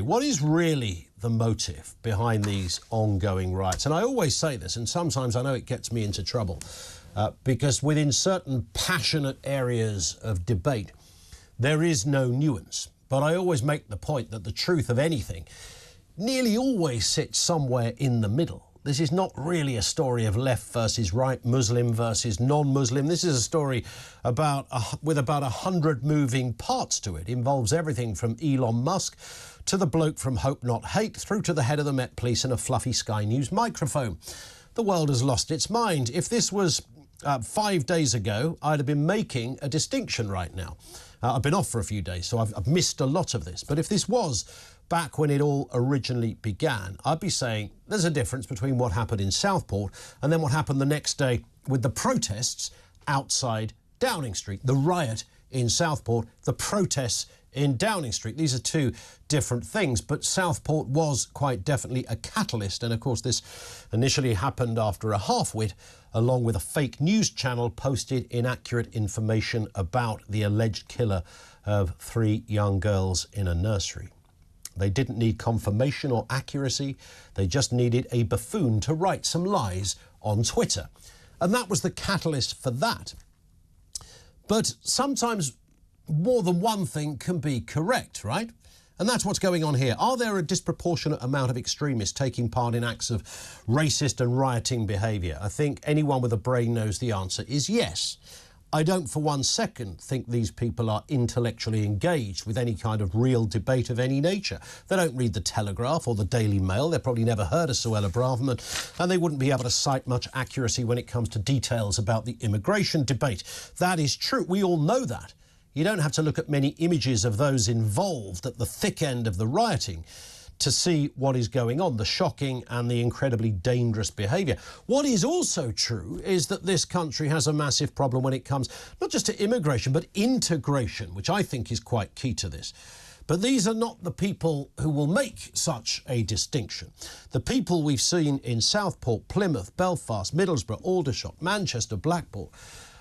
What is really the motive behind these ongoing riots? And I always say this, and sometimes I know it gets me into trouble, because within certain passionate areas of debate, there is no nuance. But I always make the point that the truth of anything nearly always sits somewhere in the middle. This is not really a story of left versus right, Muslim versus non-Muslim. This is a story with about 100 moving parts to it. It involves everything from Elon Musk to the bloke from Hope Not Hate, through to the head of the Met Police and a fluffy Sky News microphone. The world has lost its mind. If this was 5 days ago, I'd have been making a distinction right now. I've been off for a few days, so I've missed a lot of this. But if this was back when it all originally began, I'd be saying there's a difference between what happened in Southport and then what happened the next day with the protests outside Downing Street. The riot in Southport, the protests in Downing Street. These are two different things, but Southport was quite definitely a catalyst. And of course, this initially happened after a half-wit, along with a fake news channel, posted inaccurate information about the alleged killer of 3 young girls in a nursery. They didn't need confirmation or accuracy. They just needed a buffoon to write some lies on Twitter. And that was the catalyst for that. But sometimes more than one thing can be correct, right? And that's what's going on here. Are there a disproportionate amount of extremists taking part in acts of racist and rioting behaviour? I think anyone with a brain knows the answer is yes. I don't for one second think these people are intellectually engaged with any kind of real debate of any nature. They don't read the Telegraph or the Daily Mail. They've probably never heard of Suella Braverman, and they wouldn't be able to cite much accuracy when it comes to details about the immigration debate. That is true. We all know that. You don't have to look at many images of those involved at the thick end of the rioting to see what is going on, the shocking and the incredibly dangerous behaviour. What is also true is that this country has a massive problem when it comes not just to immigration, but integration, which I think is quite key to this. But these are not the people who will make such a distinction. The people we've seen in Southport, Plymouth, Belfast, Middlesbrough, Aldershot, Manchester, Blackpool,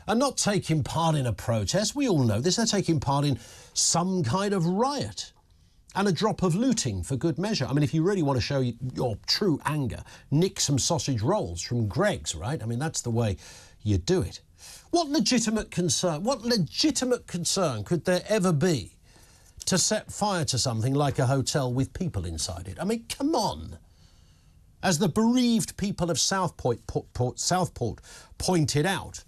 are not taking part in a protest. We all know this. They're taking part in some kind of riot and a drop of looting for good measure. I mean, if you really want to show your true anger, nick some sausage rolls from Greggs, right? I mean, that's the way you do it. What legitimate concern could there ever be to set fire to something like a hotel with people inside it? I mean, come on. As the bereaved people of Southport pointed out,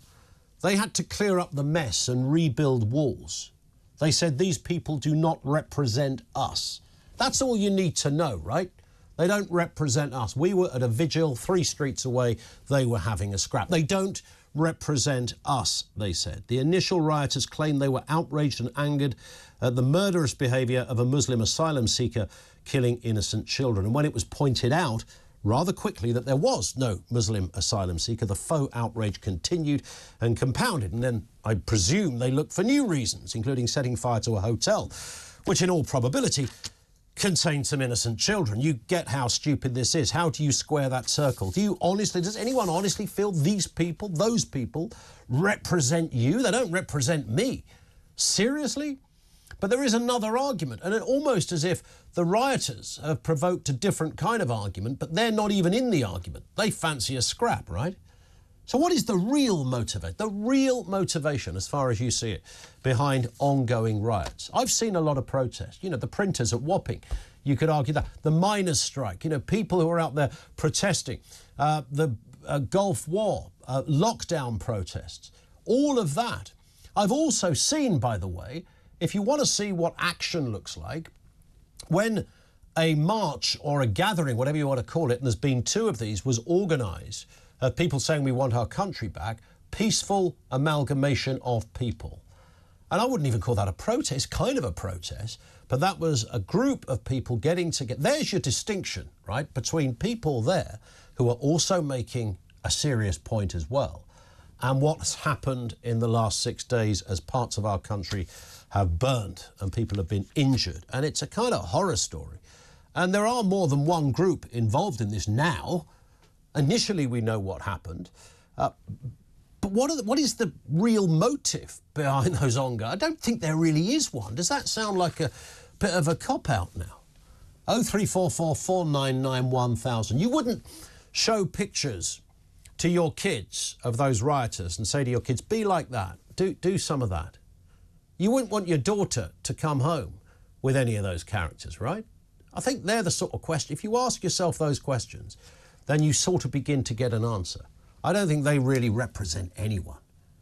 they had to clear up the mess and rebuild walls. They said these people do not represent us. That's all you need to know, right? They don't represent us. We were at a vigil 3 streets away. They were having a scrap. They don't represent us, they said. The initial rioters claimed they were outraged and angered at the murderous behaviour of a Muslim asylum seeker killing innocent children. And when it was pointed out rather quickly that there was no Muslim asylum seeker, the faux outrage continued and compounded. And then I presume they looked for new reasons, including setting fire to a hotel, which in all probability contained some innocent children. You get how stupid this is. How do you square that circle? Does anyone honestly feel these people, those people, represent you? They don't represent me. Seriously? But there is another argument, and almost as if the rioters have provoked a different kind of argument, but they're not even in the argument. They fancy a scrap, right? So what is the real motivation, as far as you see it, behind ongoing riots? I've seen a lot of protests. You know, the printers at Wapping, you could argue that. The miners' strike, you know, people who are out there protesting. The Gulf War, lockdown protests, all of that. I've also seen, by the way, if you want to see what action looks like, when a march or a gathering, whatever you want to call it, and there's been 2 of these, was organised, people saying we want our country back, peaceful amalgamation of people. And I wouldn't even call that a protest, kind of a protest, but that was a group of people getting together. There's your distinction, right, between people there who are also making a serious point as well, and what's happened in the last 6 days as parts of our country have burned and people have been injured. And it's a kind of horror story. And there are more than one group involved in this now. Initially, we know what happened. But what is the real motive behind those ongoing? I don't think there really is one. Does that sound like a bit of a cop-out now? 0344 499 1000. You wouldn't show pictures to your kids of those rioters and say to your kids, be like that, do some of that. You wouldn't want your daughter to come home with any of those characters, right? I think they're the sort of question. If you ask yourself those questions, then you sort of begin to get an answer. I don't think they really represent anyone.